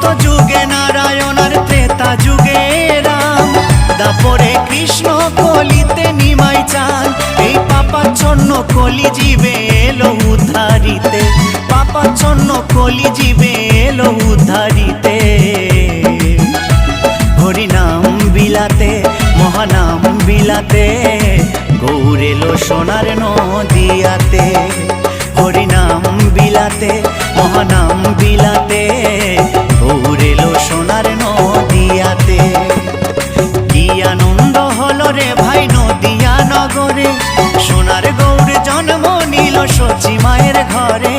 সত্য যুগে নারায়ণ আর ত্রেতা যুগে রাম, দাপরে কৃষ্ণ কলিতে নিমাই চান। এই পাপাচ্ছন্ন কলি জীবে এলো উদ্ধারিতে, পাপাচ্ছন্ন কলি জীবে এলো উদ্ধারিতে। হরিনাম বিলাতে মহানাম বিলাতে, গৌর এলো সোনার নদিয়াতে। হরিনাম বিলাতে মহানাম বিলাতে, গৌর এলো সোনার নদিয়াতে। কি আনন্দ হলো রে ভাই নদিয়া নগরে, সোনার গৌর জন্ম নিল সচি মায়ের ঘরে।